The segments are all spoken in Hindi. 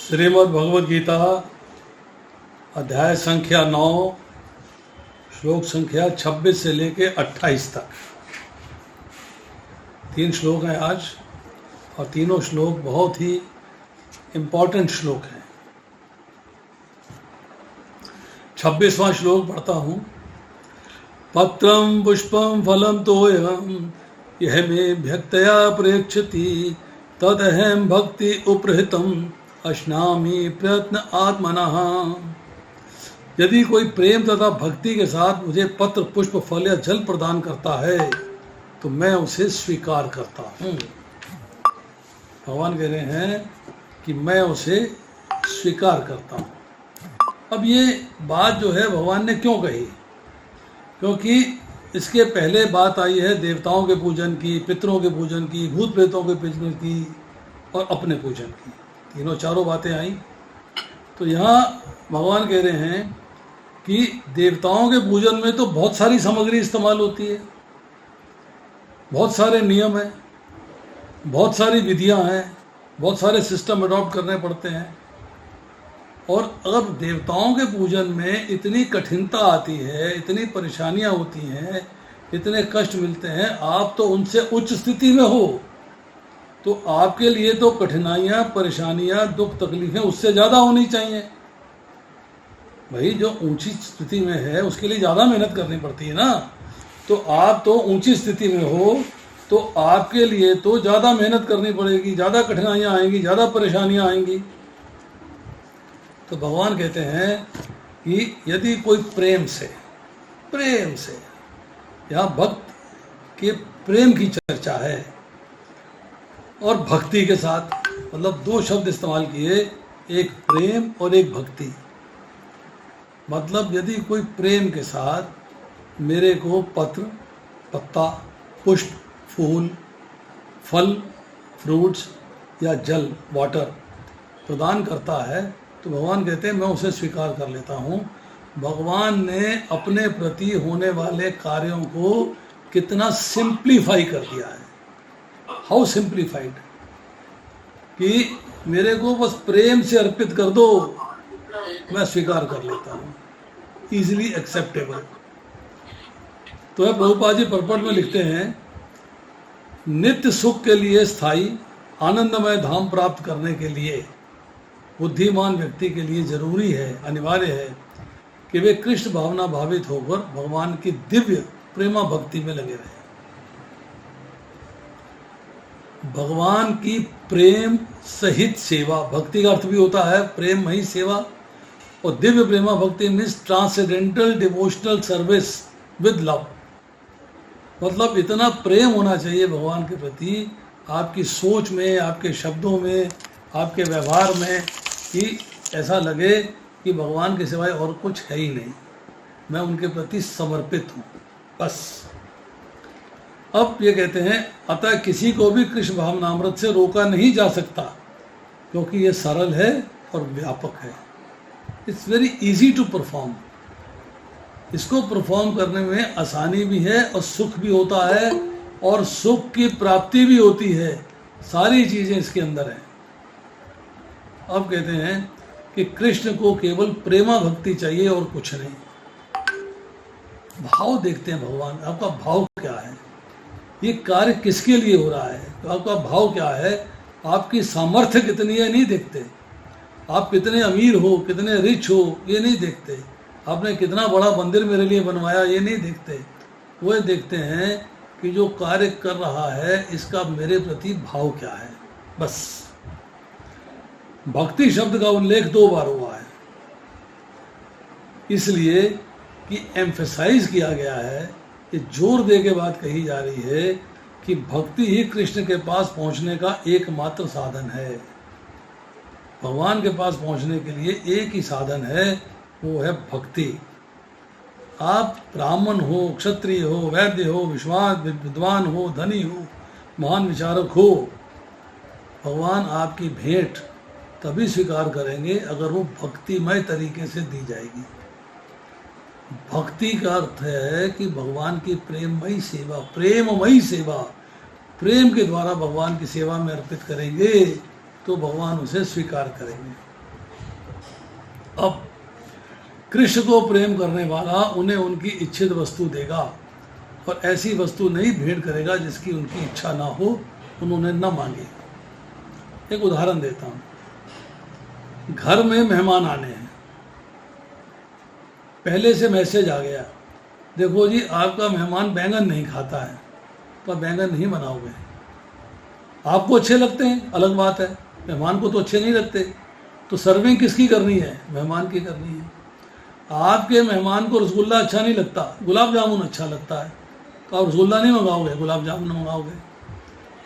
श्रीमद् भगवद गीता अध्याय संख्या 9 श्लोक संख्या 26 से लेके 28 तक 3 श्लोक हैं आज, और तीनों श्लोक बहुत ही इम्पोर्टेंट श्लोक हैं। 26वां श्लोक पढ़ता हूँ। पत्रम पुष्पम फलम तोयम यह मे भक्तया प्रेक्षति तदहम भक्ति उपहृतम अश्नामि प्रयत्न आत्मनः। यदि कोई प्रेम तथा भक्ति के साथ मुझे पत्र पुष्प फल या जल प्रदान करता है तो मैं उसे स्वीकार करता हूँ। भगवान कह रहे हैं कि मैं उसे स्वीकार करता हूँ। अब ये बात जो है भगवान ने क्यों कही, क्योंकि इसके पहले बात आई है देवताओं के पूजन की, पितरों के पूजन की, भूत प्रेतों के पूजन की और अपने पूजन की। तीनों चारों बातें आई। तो यहाँ भगवान कह रहे हैं कि देवताओं के पूजन में तो बहुत सारी सामग्री इस्तेमाल होती है, बहुत सारे नियम हैं, बहुत सारी विधियां हैं, बहुत सारे सिस्टम अडॉप्ट करने पड़ते हैं। और अगर देवताओं के पूजन में इतनी कठिनता आती है, इतनी परेशानियां होती हैं, इतने कष्ट मिलते हैं, आप तो उनसे उच्च स्थिति में हो, तो आपके लिए तो कठिनाइयाँ, परेशानियाँ, दुख तकलीफें उससे ज़्यादा होनी चाहिए। भाई जो ऊंची स्थिति में है उसके लिए ज़्यादा मेहनत करनी पड़ती है ना। तो आप तो ऊंची स्थिति में हो तो आपके लिए तो ज़्यादा मेहनत करनी पड़ेगी, ज़्यादा कठिनाइयाँ आएंगी, ज़्यादा परेशानियाँ आएंगी। तो भगवान कहते हैं कि यदि कोई प्रेम से यहाँ भक्त के प्रेम की चर्चा है और भक्ति के साथ, मतलब 2 शब्द इस्तेमाल किए, एक प्रेम और एक भक्ति। मतलब यदि कोई प्रेम के साथ मेरे को पत्र, पत्ता, पुष्प, फूल, फल, फ्रूट्स या जल, वाटर प्रदान करता है तो भगवान कहते हैं मैं उसे स्वीकार कर लेता हूँ। भगवान ने अपने प्रति होने वाले कार्यों को कितना सिंप्लीफाई कर दिया है। हाउ सिंप्लीफाइड, कि मेरे को बस प्रेम से अर्पित कर दो, मैं स्वीकार कर लेता हूँ, इजीली एक्सेप्टेबल। तो प्रभुपाद जी परपट में लिखते हैं, नित्य सुख के लिए, स्थायी आनंदमय धाम प्राप्त करने के लिए बुद्धिमान व्यक्ति के लिए जरूरी है, अनिवार्य है कि वे कृष्ण भावना भावित होकर भगवान की दिव्य प्रेमा भक्ति में लगे रहे। भगवान की प्रेम सहित सेवा, भक्ति का अर्थ भी होता है प्रेममयी सेवा, और दिव्य प्रेमा भक्ति means transcendental devotional service with love. मतलब इतना प्रेम होना चाहिए भगवान के प्रति आपकी सोच में, आपके शब्दों में, आपके व्यवहार में, कि ऐसा लगे कि भगवान के सिवाय और कुछ है ही नहीं, मैं उनके प्रति समर्पित हूँ बस। अब ये कहते हैं, अतः किसी को भी कृष्ण भावनामृत से रोका नहीं जा सकता क्योंकि ये सरल है और व्यापक है। It's very easy to perform. इसको परफॉर्म करने में आसानी भी है और सुख भी होता है और सुख की प्राप्ति भी होती है। सारी चीज़ें इसके अंदर हैं। अब कहते हैं कि कृष्ण को केवल प्रेमा भक्ति चाहिए और कुछ नहीं। भाव देखते हैं भगवान, आपका भाव क्या है, ये कार्य किसके लिए हो रहा है, तो आपका भाव क्या है, आपकी सामर्थ्य कितनी है नहीं देखते, आप कितने अमीर हो, कितने रिच हो ये नहीं देखते, आपने कितना बड़ा मंदिर मेरे लिए बनवाया ये नहीं देखते। वो देखते हैं कि जो कार्य कर रहा है इसका मेरे प्रति भाव क्या है, बस। भक्ति शब्द का उल्लेख 2 बार हुआ है, इसलिए कि एम्फेसाइज किया गया है, कि जोर दे के बात कही जा रही है कि भक्ति ही कृष्ण के पास पहुंचने का एकमात्र साधन है। भगवान के पास पहुंचने के लिए एक ही साधन है, वो है भक्ति। आप ब्राह्मण हो, क्षत्रिय हो, वैद्य हो, विद्वान हो, धनी हो, महान विचारक हो, भगवान आपकी भेंट तभी स्वीकार करेंगे अगर वो भक्तिमय तरीके से दी जाएगी। भक्ति का अर्थ है कि भगवान की प्रेममयी सेवा, प्रेम के द्वारा भगवान की सेवा में अर्पित करेंगे तो भगवान उसे स्वीकार करेंगे। अब कृष्ण को प्रेम करने वाला उन्हें उनकी इच्छित वस्तु देगा, और ऐसी वस्तु नहीं भेंट करेगा जिसकी उनकी इच्छा ना हो, उन्होंने न मांगी। एक उदाहरण देता हूँ। घर में मेहमान आने हैं, पहले से मैसेज आ गया, देखो जी आपका मेहमान बैंगन नहीं खाता है, तो आप बैंगन नहीं बनाओगे। आपको अच्छे लगते हैं अलग बात है, मेहमान को तो अच्छे नहीं लगते, तो सर्विंग किसकी करनी है? मेहमान की करनी है। आपके मेहमान को रसगुल्ला अच्छा नहीं लगता, गुलाब जामुन अच्छा लगता है, तो आप रसगुल्ला नहीं मंगाओगे, गुलाब जामुन मंगाओगे।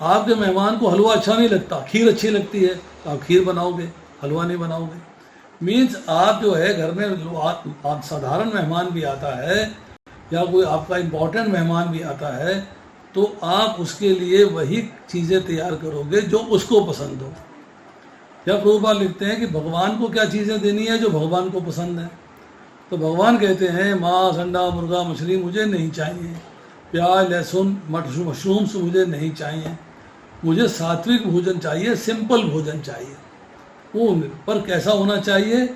आपके मेहमान को हलवा अच्छा नहीं लगता, खीर अच्छी लगती है, तो आप खीर बनाओगे, हलवा नहीं बनाओगे। मीन्स आप जो है घर में आप साधारण मेहमान भी आता है या कोई आपका इम्पोर्टेंट मेहमान भी आता है, तो आप उसके लिए वही चीज़ें तैयार करोगे जो उसको पसंद हो। या प्रभुपाद लिखते हैं कि भगवान को क्या चीज़ें देनी है जो भगवान को पसंद है। तो भगवान कहते हैं मांस, अंडा, मुर्गा, मछली मुझे नहीं चाहिए, प्याज, लहसुन, मशरूम्स मुझे नहीं चाहिए, मुझे सात्विक भोजन चाहिए, सिंपल भोजन चाहिए। वो पर कैसा होना चाहिए?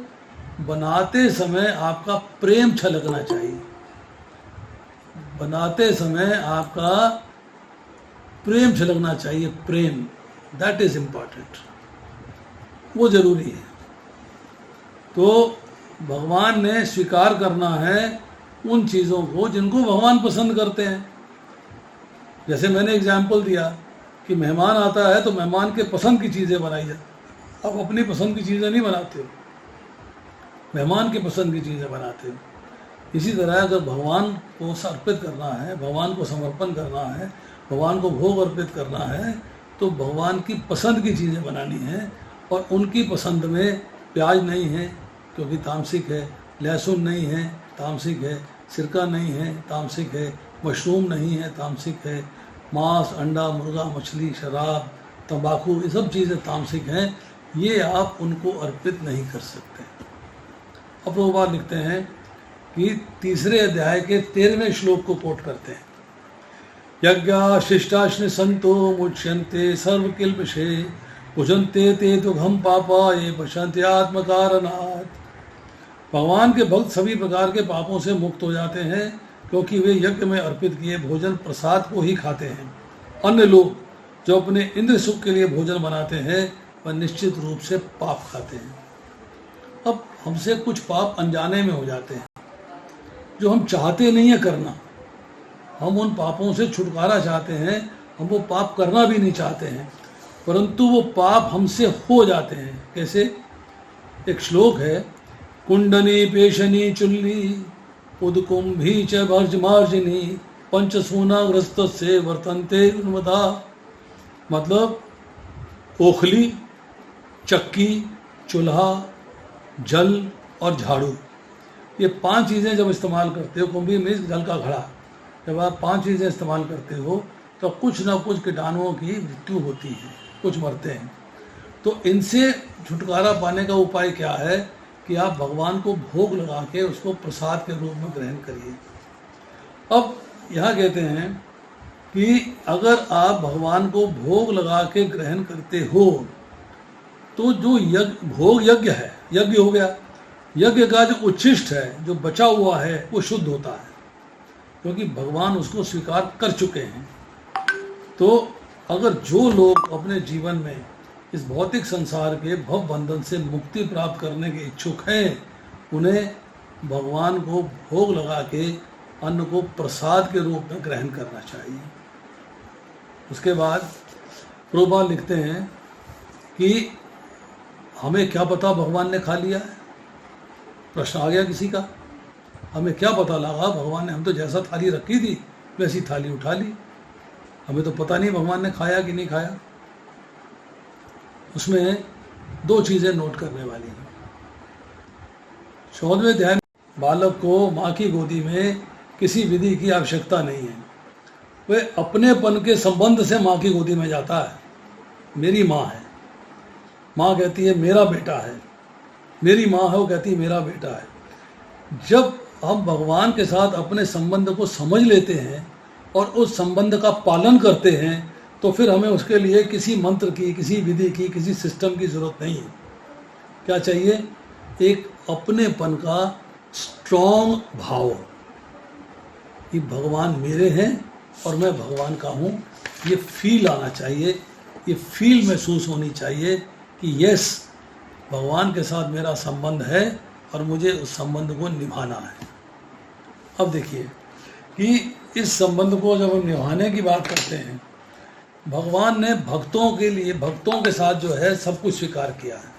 बनाते समय आपका प्रेम छलकना चाहिए, बनाते समय आपका प्रेम छलकना चाहिए, प्रेम, दैट इज इम्पॉर्टेंट, वो जरूरी है। तो भगवान ने स्वीकार करना है उन चीज़ों को जिनको भगवान पसंद करते हैं। जैसे मैंने एग्जाम्पल दिया कि मेहमान आता है तो मेहमान के पसंद की चीज़ें बनाई जाती, आप अपनी पसंद की चीज़ें नहीं बनाते हो, मेहमान के पसंद की चीज़ें बनाते हो। इसी तरह अगर भगवान को अर्पित करना है, भगवान को समर्पण करना है, भगवान को भोग अर्पित करना है, तो भगवान की पसंद की चीज़ें बनानी है। और उनकी पसंद में प्याज नहीं है क्योंकि तामसिक है, लहसुन नहीं है तामसिक है, सिरका नहीं है तामसिक है, मशरूम नहीं है तामसिक है, मांस, अंडा, मुर्गा, मछली, शराब, तंबाकू, ये सब चीज़ें तामसिक हैं, ये आप उनको अर्पित नहीं कर सकते। अब प्रभुपाद लिखते हैं कि 3 अध्याय के 13वें श्लोक को कोट करते हैं, यज्ञा शिष्टाश्न संतो मुच्यन्ते सर्व किल्बिषे भुजन्ते ते दुघम पापा ये पशन्ते आत्मकारणात्। भगवान के भक्त सभी प्रकार के पापों से मुक्त हो जाते हैं क्योंकि वे यज्ञ में अर्पित किए भोजन प्रसाद को ही खाते हैं। अन्य लोग जो अपने इंद्र सुख के लिए भोजन बनाते हैं वह निश्चित रूप से पाप खाते हैं। अब हमसे कुछ पाप अनजाने में हो जाते हैं जो हम चाहते नहीं है करना, हम उन पापों से छुटकारा चाहते हैं, हम वो पाप करना भी नहीं चाहते हैं, परंतु वो पाप हमसे हो जाते हैं। कैसे? एक श्लोक है, कुंडनी पेशनी चुल्ली उदकुंभी च भर्ज मार्जनी पंचसूनाग्रस्त से वर्तन्ते उन्मदा। मतलब ओखली, चक्की, चूल्हा, जल और झाड़ू, ये 5 चीज़ें जब इस्तेमाल करते हो, कुंभी में जल का घड़ा, जब आप 5 चीज़ें इस्तेमाल करते हो तो कुछ ना कुछ कीटाणुओं की मृत्यु होती है, कुछ मरते हैं। तो इनसे छुटकारा पाने का उपाय क्या है कि आप भगवान को भोग लगा के उसको प्रसाद के रूप में ग्रहण करिए। अब यहाँ कहते हैं कि अगर आप भगवान को भोग लगा के ग्रहण करते हो तो जो यज्ञ भोग यज्ञ है, यज्ञ हो गया, यज्ञ का जो उच्छिष्ट है, जो बचा हुआ है, वो शुद्ध होता है क्योंकि भगवान उसको स्वीकार कर चुके हैं। तो अगर जो लोग अपने जीवन में इस भौतिक संसार के भव बंधन से मुक्ति प्राप्त करने के इच्छुक हैं, उन्हें भगवान को भोग लगा के अन्न को प्रसाद के रूप में ग्रहण करना चाहिए। उसके बाद प्रभुपाद लिखते हैं कि हमें क्या पता भगवान ने खा लिया है। प्रश्न आ गया किसी का, हमें क्या पता लगा भगवान ने, हम तो जैसा थाली रखी थी वैसी थाली उठा ली, हमें तो पता नहीं भगवान ने खाया कि नहीं खाया। उसमें 2 चीज़ें नोट करने वाली हैं। 14वें अध्याय, बालक को माँ की गोदी में किसी विधि की आवश्यकता नहीं है, वह अपनेपन के संबंध से माँ की गोदी में जाता है। मेरी माँ है, माँ कहती है मेरा बेटा है, मेरी माँ है वो कहती है मेरा बेटा है। जब हम भगवान के साथ अपने संबंध को समझ लेते हैं और उस संबंध का पालन करते हैं तो फिर हमें उसके लिए किसी मंत्र की, किसी विधि की, किसी सिस्टम की ज़रूरत नहीं है। क्या चाहिए? एक अपनेपन का स्ट्रॉन्ग भाव कि भगवान मेरे हैं और मैं भगवान का हूँ, ये फील आना चाहिए, ये फील महसूस होनी चाहिए कि यस, भगवान के साथ मेरा संबंध है और मुझे उस संबंध को निभाना है। अब देखिए कि इस संबंध को जब हम निभाने की बात करते हैं, भगवान ने भक्तों के लिए, भक्तों के साथ जो है सब कुछ स्वीकार किया है।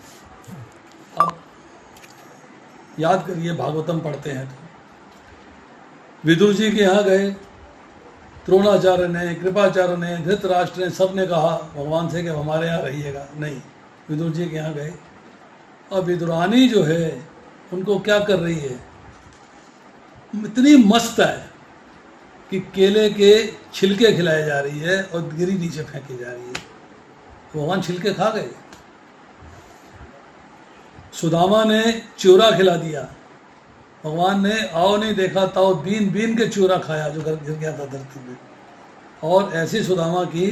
अब याद करिए, भागवतम पढ़ते हैं तो विदुर जी के यहाँ गए, द्रोणाचार्य ने, कृपाचार्य ने, धृतराष्ट्र ने, सब ने कहा भगवान से कि हमारे यहाँ रहिएगा। नहीं, विदुर जी के यहाँ गए। और विदुरानी जो है उनको क्या कर रही है, इतनी मस्त है कि केले के छिलके खिलाए जा रही है और गिरी नीचे फेंकी जा रही है। भगवान छिलके खा गए। सुदामा ने चूरा खिला दिया, भगवान ने आओ नहीं देखा ताओ बीन बीन के चूरा खाया जो गिर गया था धरती में। और ऐसे सुदामा की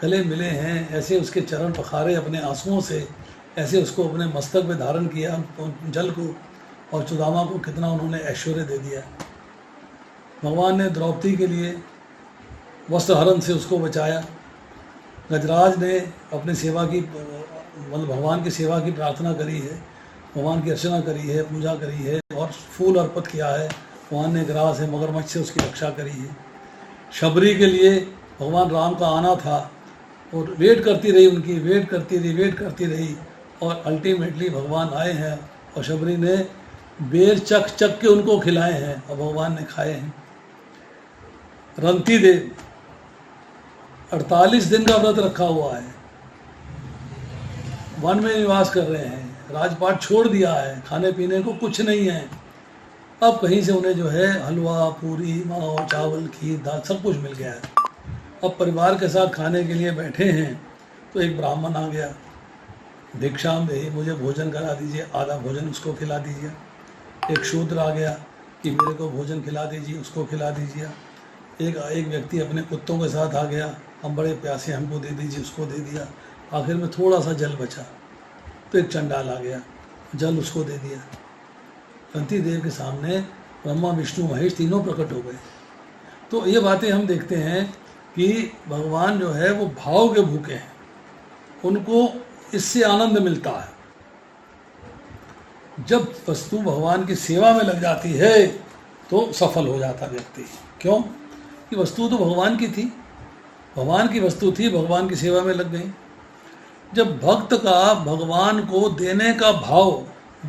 गले मिले हैं, ऐसे उसके चरण पखारे अपने आंसुओं से, ऐसे उसको अपने मस्तक में धारण किया जल को, और सुदामा को कितना उन्होंने ऐश्वर्य दे दिया। भगवान ने द्रौपदी के लिए वस्त्रहरण से उसको बचाया। गजराज ने अपनी सेवा की, मतलब भगवान की सेवा की प्रार्थना करी है, भगवान की अर्चना करी है, पूजा करी है और फूल अर्पित किया है। भगवान ने ग्रास से, मगरमच्छ से उसकी रक्षा करी है। शबरी के लिए भगवान राम का आना था और वेट करती रही, उनकी वेट करती रही और अल्टीमेटली भगवान आए हैं और शबरी ने बेर चख चख के उनको खिलाए हैं और भगवान ने खाए हैं। रंती देव 48 दिन का व्रत रखा हुआ है, वन में निवास कर रहे हैं, राजपाट छोड़ दिया है, खाने पीने को कुछ नहीं है। अब कहीं से उन्हें जो है हलवा, पूरी, माओ, चावल, खीर, दाल सब कुछ मिल गया है। अब परिवार के साथ खाने के लिए बैठे हैं तो एक ब्राह्मण आ गया, भिक्षाम दे, मुझे भोजन करा दीजिए, आधा भोजन उसको खिला दीजिए। एक शूद्र आ गया कि मेरे को भोजन खिला दीजिए, उसको खिला दीजिए। एक व्यक्ति अपने कुत्तों के साथ आ गया, हम बड़े प्यासे, हमको दे दीजिए, उसको दे दिया। आखिर में थोड़ा सा जल बचा तो एक चंडाल आ गया, जल उसको दे दिया। रंती देव के सामने ब्रह्मा, विष्णु, महेश तीनों प्रकट हो गए। तो ये बातें हम देखते हैं कि भगवान जो है वो भाव के भूखे हैं, उनको इससे आनंद मिलता है। जब वस्तु भगवान की सेवा में लग जाती है तो सफल हो जाता व्यक्ति। क्यों? कि वस्तु तो भगवान की थी, भगवान की वस्तु थी, भगवान की सेवा में लग गई। जब भक्त का भगवान को देने का भाव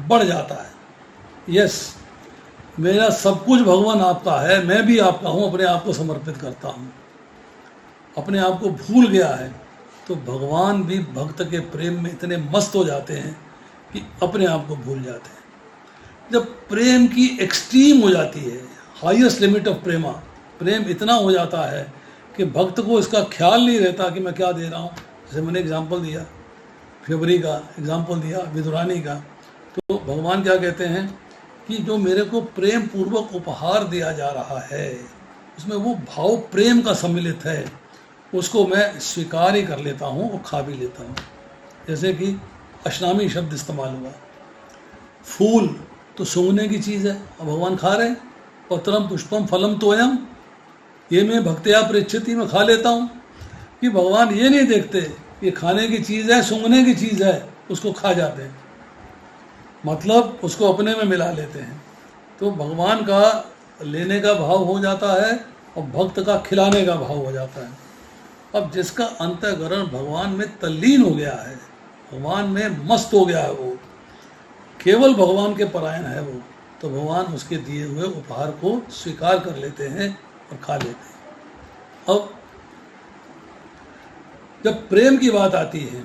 बढ़ जाता है, यस, मेरा सब कुछ भगवान आपका है, मैं भी आपका हूँ, अपने आप को समर्पित करता हूँ, अपने आप को भूल गया है, तो भगवान भी भक्त के प्रेम में इतने मस्त हो जाते हैं कि अपने आप को भूल जाते हैं। जब प्रेम की एक्सट्रीम हो जाती है, हाईएस्ट लिमिट ऑफ प्रेमा, प्रेम इतना हो जाता है कि भक्त को इसका ख्याल नहीं रहता कि मैं क्या दे रहा हूँ। जैसे मैंने एग्जाम्पल दिया, शबरी का एग्जाम्पल दिया, विदुरानी का, तो भगवान क्या कहते हैं कि जो मेरे को प्रेम पूर्वक उपहार दिया जा रहा है, उसमें वो भाव प्रेम का सम्मिलित है, उसको मैं स्वीकार ही कर लेता हूँ और खा भी लेता हूँ। जैसे कि अशनामी शब्द इस्तेमाल हुआ, फूल तो सूंघने की चीज़ है और भगवान खा रहे हैं, पत्रम पुष्पम फलम तोयम, ये मैं भक्त्या पृच्छति में खा लेता हूँ। कि भगवान ये नहीं देखते ये खाने की चीज़ है, सूंघने की चीज़ है, उसको खा जाते हैं, मतलब उसको अपने में मिला लेते हैं। तो भगवान का लेने का भाव हो जाता है और भक्त का खिलाने का भाव हो जाता है। अब जिसका अंतःकरण भगवान में तल्लीन हो गया है, भगवान में मस्त हो गया है, वो केवल भगवान के परायण है वो, तो भगवान उसके दिए हुए उपहार को स्वीकार कर लेते हैं और खा लेते हैं। अब जब प्रेम की बात आती है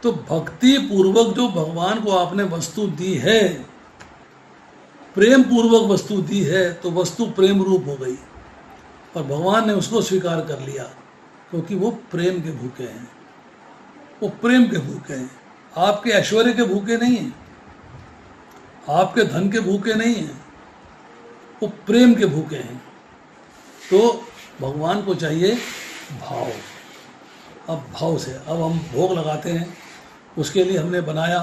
तो भक्ति पूर्वक जो भगवान को आपने वस्तु दी है, प्रेम पूर्वक वस्तु दी है, तो वस्तु प्रेम रूप हो गई और भगवान ने उसको स्वीकार कर लिया, क्योंकि वो प्रेम के भूखे हैं, वो प्रेम के भूखे हैं। आपके ऐश्वर्य के भूखे नहीं हैं, आपके धन के भूखे नहीं हैं, वो प्रेम के भूखे हैं। तो भगवान को चाहिए भाव। अब भाव से अब हम भोग लगाते हैं, उसके लिए हमने बनाया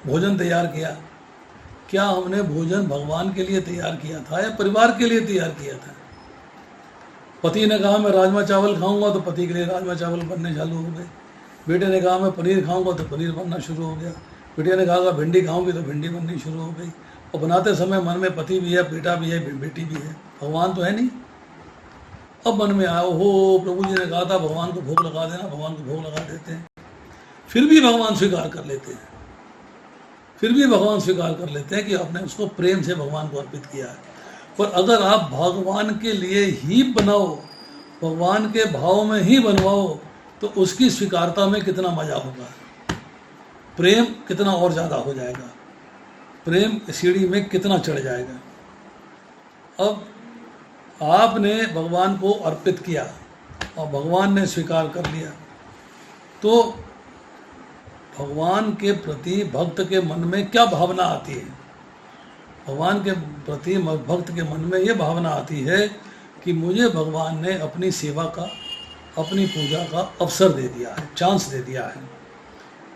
भोजन तैयार किया, क्या हमने भोजन भगवान के लिए तैयार किया था या परिवार के लिए तैयार किया था? पति ने कहा मैं राजमा चावल खाऊंगा तो पति के लिए राजमा चावल बनने चालू हो गए। बेटे ने कहा मैं पनीर खाऊंगा तो पनीर बनना शुरू हो गया। बेटिया ने कहा भिंडी खाऊंगी तो भिंडी बननी शुरू हो गई। और बनाते समय मन में पति भी है, बेटा भी है, बेटी भी है, भगवान तो है नहीं। अब मन में आया, हो प्रभु जी ने कहा था भगवान को भोग लगा देना, भगवान को भोग लगा देते हैं। फिर भी भगवान स्वीकार कर लेते हैं, फिर भी भगवान स्वीकार कर लेते हैं कि आपने उसको प्रेम से भगवान को अर्पित किया है। पर अगर आप भगवान के लिए ही बनाओ, भगवान के भाव में ही बनवाओ, तो उसकी स्वीकारता में कितना मजा होगा, प्रेम कितना और ज़्यादा हो जाएगा, प्रेम सीढ़ी में कितना चढ़ जाएगा। अब आपने भगवान को अर्पित किया और भगवान ने स्वीकार कर लिया, तो भगवान के प्रति भक्त के मन में क्या भावना आती है? भगवान के प्रति भक्त के मन में ये भावना आती है कि मुझे भगवान ने अपनी सेवा का, अपनी पूजा का अवसर दे दिया है, चांस दे दिया है।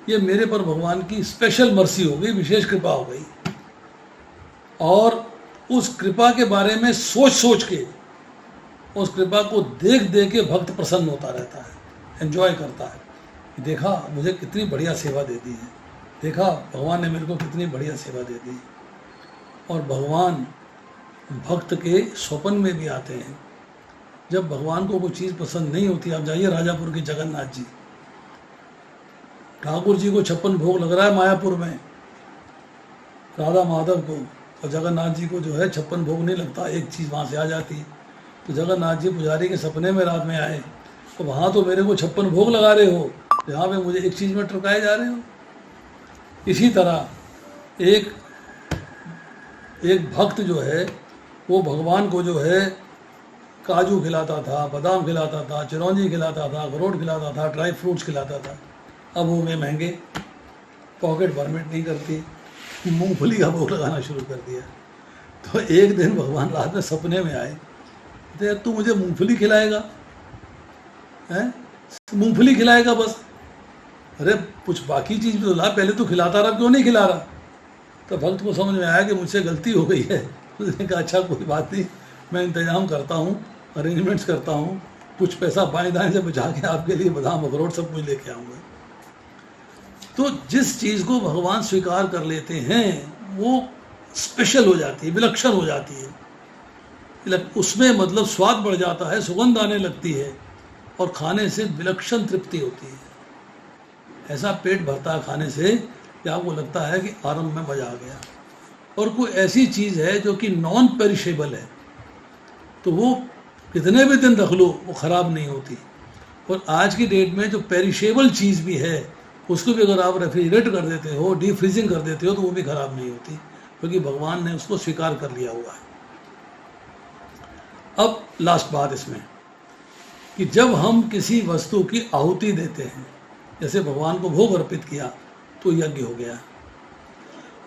ये मेरे पर भगवान की स्पेशल मर्सी हो गई, विशेष कृपा हो गई। और उस कृपा के बारे में सोच सोच के, उस कृपा को देख देख के भक्त प्रसन्न होता रहता है, एंजॉय करता है। देखा मुझे कितनी बढ़िया सेवा दे दी है, देखा भगवान ने मेरे को कितनी बढ़िया सेवा दे दी। और भगवान भक्त के स्वप्न में भी आते हैं। जब भगवान को कोई चीज़ पसंद नहीं होती, आप जाइए राजापुर के जगन्नाथ जी, ठाकुर जी को 56 भोग लग रहा है मायापुर में, राधा माधव को, और जगन्नाथ जी को जो है 56 भोग नहीं लगता, एक चीज़ वहाँ से आ जाती है। तो जगन्नाथ जी पुजारी के सपने में रात में आए, तो वहाँ तो मेरे को 56 भोग लगा रहे हो, यहाँ पे मुझे एक चीज़ में टरकाए जा रहे हो। इसी तरह एक भक्त जो है वो भगवान को जो है काजू खिलाता था, बादाम खिलाता था, चिरौंजी खिलाता था, अखरोट खिलाता था, ड्राई फ्रूट्स खिलाता था। अब वो वे महंगे, पॉकेट परमिट नहीं करती, मूंगफली का भोग लगाना शुरू कर दिया। तो एक दिन भगवान रात में सपने में आए, तो यार तू मुझे मूंगफली खिलाएगा, हैं मूंगफली खिलाएगा बस? अरे कुछ बाकी चीज़ भी तो ला, पहले तो खिलाता रहा, क्यों नहीं खिला रहा? तो भक्त को समझ में आया कि मुझसे गलती हो गई है। उसने कहा अच्छा कोई बात नहीं, मैं इंतजाम करता हूँ, अरेंजमेंट्स करता हूँ, कुछ पैसा बाएं दाएं से बचा के आपके लिए बादाम अखरोट सब कुछ लेके आऊँगा। तो जिस चीज़ को भगवान स्वीकार कर लेते हैं वो स्पेशल हो जाती है, विलक्षण हो जाती है, उसमें मतलब स्वाद बढ़ जाता है, सुगंध आने लगती है और खाने से विलक्षण तृप्ति होती है। ऐसा पेट भरता है खाने से कि आपको लगता है कि आरंभ में मजा आ गया। और कोई ऐसी चीज़ है जो कि नॉन पेरिशेबल है, तो वो कितने भी दिन रख लो वो ख़राब नहीं होती। और आज की डेट में जो पेरिशेबल चीज़ भी है उसको भी अगर आप रेफ्रिजरेट कर देते हो, डीप फ्रीजिंग कर देते हो, तो वो भी ख़राब नहीं होती, क्योंकि भगवान ने उसको स्वीकार कर लिया हुआ है। अब लास्ट बात इसमें कि जब हम किसी वस्तु की आहुति देते हैं, जैसे भगवान को भोग अर्पित किया तो यज्ञ हो गया।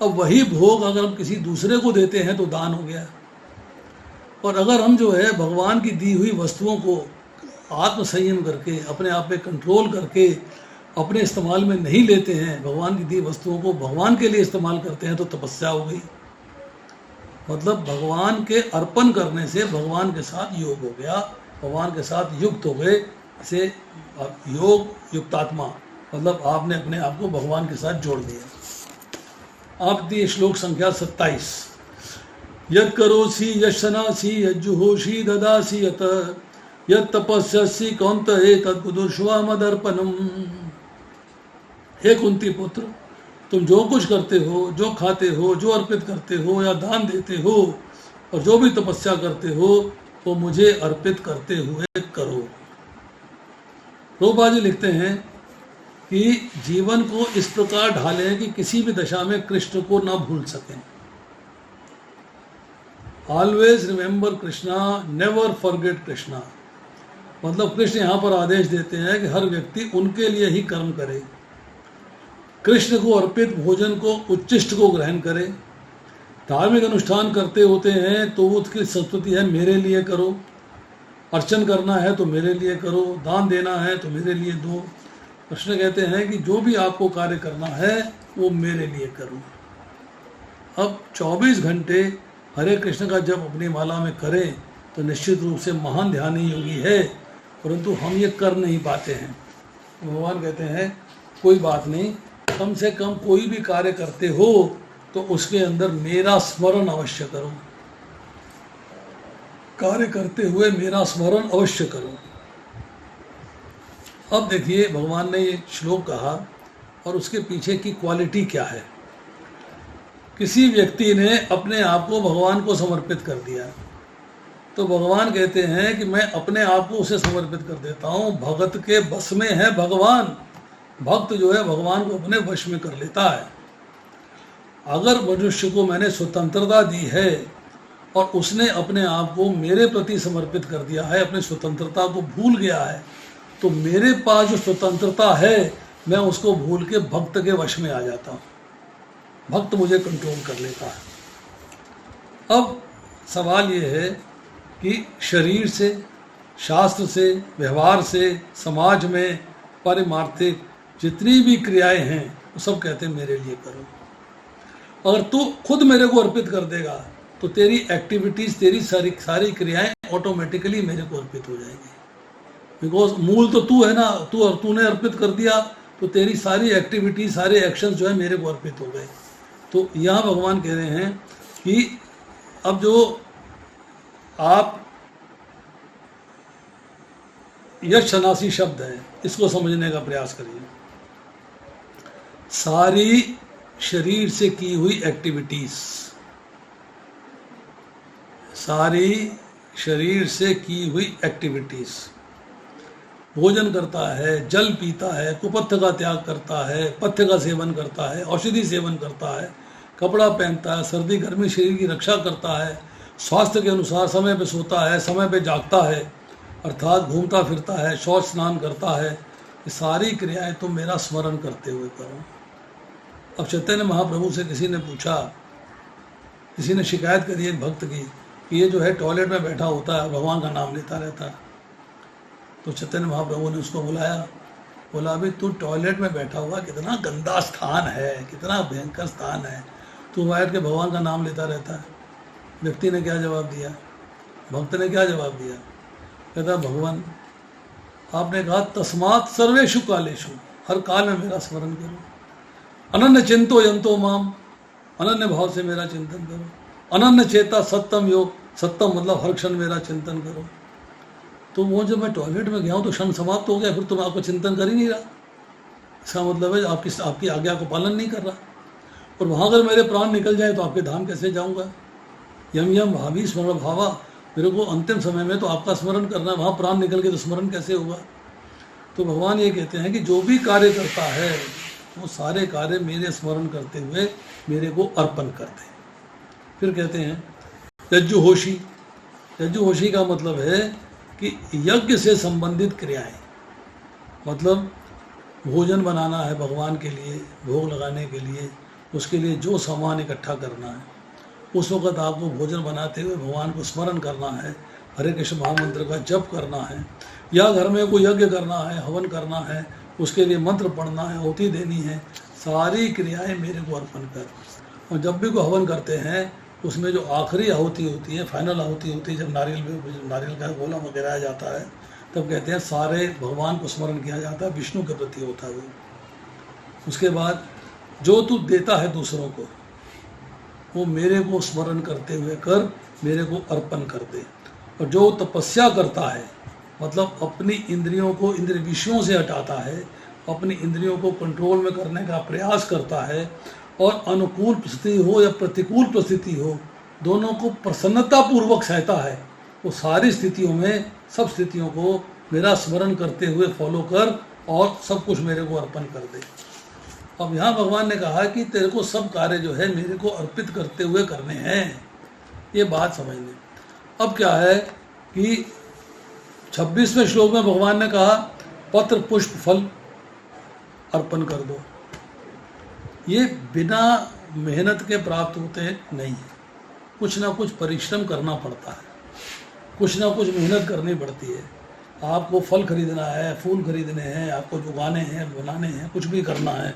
अब वही भोग अगर हम किसी दूसरे को देते हैं तो दान हो गया। और अगर हम जो है भगवान की दी हुई वस्तुओं को आत्मसंयम करके, अपने आप पे कंट्रोल करके अपने इस्तेमाल में नहीं लेते हैं, भगवान की दी वस्तुओं को भगवान के लिए इस्तेमाल करते हैं, तो तपस्या हो गई। मतलब भगवान के अर्पण करने से भगवान के साथ योग हो गया, भगवान के साथ युक्त हो गए। इसे योग युक्तात्मा, मतलब आपने अपने आप को भगवान के साथ जोड़ दिया। आप दिए श्लोक संख्या 27, यत् करोसि यशनासि यज्जुहोषि ददासि यत यत् तपस्यसि कौन्तेय तद्कुरुष्व मदर्पणम्। हे कुंती पुत्र, तुम जो कुछ करते हो, जो खाते हो, जो अर्पित करते हो या दान देते हो, और जो भी तपस्या करते हो, वो मुझे अर्पित करते हुए करो। प्रभुपाद जी लिखते हैं कि जीवन को इस प्रकार ढालें कि किसी भी दशा में कृष्ण को ना भूल सकें। Always remember Krishna, never forget Krishna. मतलब कृष्ण यहाँ पर आदेश देते हैं कि हर व्यक्ति उनके लिए ही कर्म करे, कृष्ण को अर्पित भोजन को, उच्चिष्ट को ग्रहण करे। धार्मिक अनुष्ठान करते होते हैं तो उसकी संस्कृति है मेरे लिए करो, अर्चन करना है तो मेरे लिए करो, दान देना है तो मेरे लिए दो, कृष्ण कहते हैं कि जो भी आपको कार्य करना है वो मेरे लिए करो। अब 24 घंटे हरे कृष्ण का जब अपनी माला में करें तो निश्चित रूप से महान ध्यानी योगी है, परंतु हम ये कर नहीं पाते हैं। भगवान कहते हैं कोई बात नहीं, कम से कम कोई भी कार्य करते हो तो उसके अंदर मेरा स्मरण अवश्य करो, कार्य करते हुए मेरा स्मरण अवश्य करो। अब देखिए भगवान ने ये श्लोक कहा और उसके पीछे की क्वालिटी क्या है। किसी व्यक्ति ने अपने आप को भगवान को समर्पित कर दिया तो भगवान कहते हैं कि मैं अपने आप को उसे समर्पित कर देता हूँ। भगत के बस में है भगवान, भक्त जो है भगवान को अपने वश में कर लेता है। अगर मनुष्य को मैंने स्वतंत्रता दी है और उसने अपने आप को मेरे प्रति समर्पित कर दिया है, अपनी स्वतंत्रता को भूल गया है, तो मेरे पास जो स्वतंत्रता है मैं उसको भूल के भक्त के वश में आ जाता हूँ, भक्त मुझे कंट्रोल कर लेता है। अब सवाल ये है कि शरीर से, शास्त्र से, व्यवहार से, समाज में पारिमार्थिक जितनी भी क्रियाएं हैं वो सब कहते हैं मेरे लिए करो। अगर तू खुद मेरे को अर्पित कर देगा तो तेरी एक्टिविटीज़, तेरी सारी क्रियाएं ऑटोमेटिकली मेरे को अर्पित हो जाएंगी। बिकॉज मूल तो तू है ना, तूने अर्पित कर दिया तो तेरी सारी एक्टिविटी, सारे एक्शन जो है मेरे को अर्पित हो गए। तो यहाँ भगवान कह रहे हैं कि अब जो आप यश सन्यासी शब्द है इसको समझने का प्रयास करिए। सारी शरीर से की हुई एक्टिविटीज, सारी शरीर से की हुई एक्टिविटीज, भोजन करता है, जल पीता है, कुपथ्य का त्याग करता है, पथ्य का सेवन करता है, औषधि सेवन करता है, कपड़ा पहनता है, सर्दी गर्मी शरीर की रक्षा करता है, स्वास्थ्य के अनुसार समय पे सोता है, समय पे जागता है, अर्थात घूमता फिरता है, शौच स्नान करता है, ये सारी क्रियाएं तुम मेरा स्मरण करते हुए करो। अब चैतन्य महाप्रभु से किसी ने पूछा, किसी ने शिकायत करी एक भक्त की कि ये जो है टॉयलेट में बैठा होता है, भगवान का नाम लेता रहता है। तो चैतन्य महाप्रभु ने उसको बुलाया, बोला अभी तू टॉयलेट में बैठा हुआ, कितना गंदा स्थान है, कितना भयंकर स्थान है, तू बैठ के भगवान का नाम लेता रहता है। व्यक्ति ने क्या जवाब दिया, भक्त ने क्या जवाब दिया, कहता भगवान आपने कहा तस्मात् सर्वेषु कालेषु, हर काल में मेरा स्मरण करो, अनन्य चिंतो यंतो माम, अनन्य भाव से मेरा चिंतन करो, अनन्य चेता सत्यम योग, सत्यम मतलब हर क्षण मेरा चिंतन करो। तो वो जब मैं टॉयलेट में गया हूँ तो क्षण समाप्त हो गया, फिर तो मैं आपको चिंतन कर ही नहीं रहा। इसका मतलब है आपकी आज्ञा को पालन नहीं कर रहा। और वहाँ अगर मेरे प्राण निकल जाए तो आपके धाम कैसे जाऊँगा। यम यम भावी स्मरण भावा, मेरे को अंतिम समय में तो आपका स्मरण करना है, वहाँ प्राण निकल के तो स्मरण कैसे होगा। तो भगवान ये कहते हैं कि जो भी कार्य करता है वो सारे कार्य मेरे स्मरण करते हुए मेरे को अर्पण करते हैं। फिर कहते हैं यज्जुहोशी, यज्जुहोशी का मतलब है कि यज्ञ से संबंधित क्रियाएं, मतलब भोजन बनाना है भगवान के लिए, भोग लगाने के लिए, उसके लिए जो सामान इकट्ठा करना है, उस वक़्त आपको भोजन बनाते हुए भगवान को स्मरण करना है, हरे कृष्ण महामंत्र का जप करना है, या घर में कोई यज्ञ करना है, हवन करना है, उसके लिए मंत्र पढ़ना है, आहुति देनी है, सारी क्रियाएं मेरे को अर्पण कर। और जब भी कोई हवन करते हैं उसमें जो आखिरी आहुति होती है, फाइनल आहुति होती है, जब नारियल का गोला गिराया जाता है तब कहते हैं सारे भगवान को स्मरण किया जाता है, विष्णु के प्रति होता है वो। उसके बाद जो तू देता है दूसरों को वो मेरे को स्मरण करते हुए कर, मेरे को अर्पण कर दे। और जो तपस्या करता है, मतलब अपनी इंद्रियों को इंद्रिय विषयों से हटाता है, अपनी इंद्रियों को कंट्रोल में करने का प्रयास करता है, और अनुकूल परिस्थिति हो या प्रतिकूल परिस्थिति हो, दोनों को प्रसन्नतापूर्वक सहता है, वो सारी स्थितियों में, सब स्थितियों को मेरा स्मरण करते हुए फॉलो कर और सब कुछ मेरे को अर्पण कर दे। अब यहाँ भगवान ने कहा कि तेरे को सब कार्य जो है मेरे को अर्पित करते हुए करने हैं, ये बात समझ लें। अब क्या है कि 26वें श्लोक में भगवान ने कहा पत्र पुष्प फल अर्पण कर दो। ये बिना मेहनत के प्राप्त होते नहीं है, कुछ ना कुछ परिश्रम करना पड़ता है, कुछ ना कुछ मेहनत करनी पड़ती है। आपको फल खरीदना है, फूल खरीदने हैं, आपको उगाने हैं, बनाने हैं, कुछ भी करना है,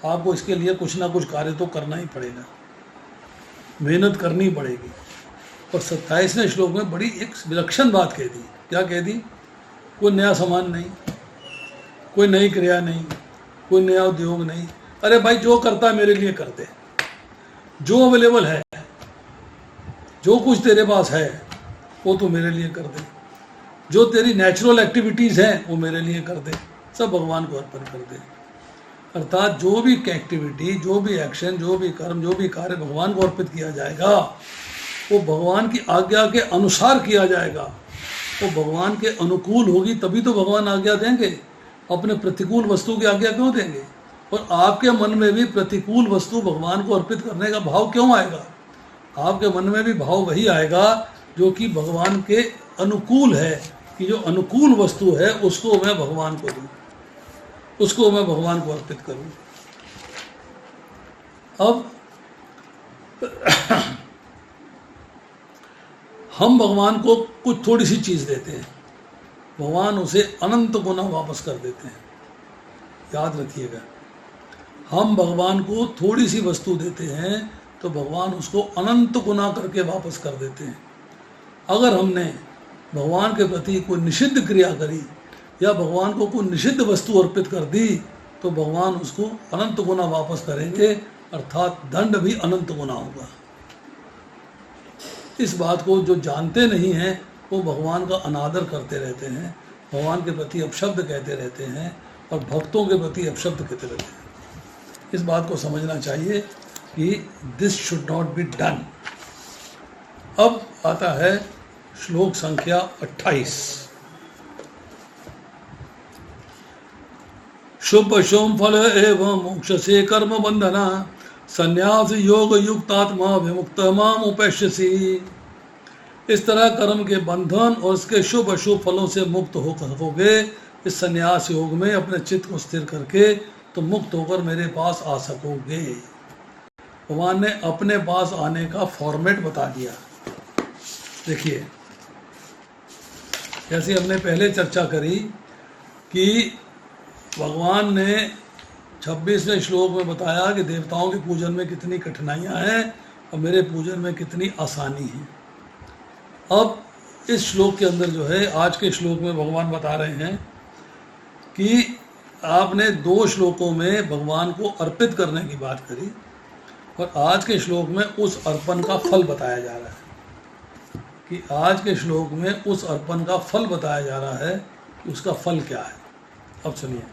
आपको इसके लिए कुछ ना कुछ कार्य तो करना ही पड़ेगा, मेहनत करनी पड़ेगी। और 27वें श्लोक में बड़ी एक विलक्षण बात कह दी। क्या कह दी? कोई नया सामान नहीं, कोई नई क्रिया नहीं, कोई नया उद्योग नहीं। अरे भाई, जो करता है मेरे लिए कर दे, जो अवेलेबल है, जो कुछ तेरे पास है वो तो मेरे लिए कर दे, जो तेरी नेचुरल एक्टिविटीज़ हैं वो मेरे लिए कर दे, सब भगवान को अर्पण कर दे। अर्थात जो भी एक्टिविटी, जो भी एक्शन, जो भी कर्म, जो भी कार्य भगवान को अर्पित किया जाएगा वो भगवान की आज्ञा के अनुसार किया जाएगा, वो भगवान के अनुकूल होगी, तभी तो भगवान आज्ञा देंगे। अपने प्रतिकूल वस्तु की आज्ञा क्यों देंगे? और आपके मन में भी प्रतिकूल वस्तु भगवान को अर्पित करने का भाव क्यों आएगा? आपके मन में भी भाव वही आएगा जो कि भगवान के अनुकूल है, कि जो अनुकूल वस्तु है उसको मैं भगवान को दूं, उसको मैं भगवान को अर्पित करूं। अब हम भगवान को कुछ थोड़ी सी चीज़ देते हैं, भगवान उसे अनंत गुना वापस कर देते हैं। याद रखिएगा, हम भगवान को थोड़ी सी वस्तु देते हैं तो भगवान उसको अनंत गुना करके वापस कर देते हैं। अगर हमने भगवान के प्रति कोई निषिद्ध क्रिया करी या भगवान को कोई निषिद्ध वस्तु अर्पित कर दी तो भगवान उसको अनंत गुना वापस करेंगे, अर्थात दंड भी अनंत गुना होगा। इस बात को जो जानते नहीं हैं वो भगवान का अनादर करते रहते हैं, भगवान के प्रति अपशब्द कहते रहते हैं और भक्तों के प्रति अपशब्द कहते रहते हैं। इस बात को समझना चाहिए कि this should not be done. अब आता है श्लोक संख्या 28। शुभ शुभ फल एवं मोक्ष से कर्म बंधना संन्यास योग युक्तात्मा विमुक्त माम उपैष्यसि। इस तरह कर्म के बंधन और उसके शुभ अशुभ फलों से मुक्त होगे। इस संन्यास योग में अपने चित्त को स्थिर करके तो मुक्त होकर मेरे पास आ सकोगे। भगवान ने अपने पास आने का फॉर्मेट बता दिया। देखिए, जैसे हमने पहले चर्चा करी कि भगवान ने 26वें श्लोक में बताया कि देवताओं के पूजन में कितनी कठिनाइयां हैं और मेरे पूजन में कितनी आसानी है। अब इस श्लोक के अंदर जो है, आज के श्लोक में भगवान बता रहे हैं कि आपने 2 श्लोकों में भगवान को अर्पित करने की बात करी और आज के श्लोक में उस अर्पण का फल बताया जा रहा है कि आज के श्लोक में उस अर्पण का फल बताया जा रहा है कि उसका फल क्या है। अब सुनिए,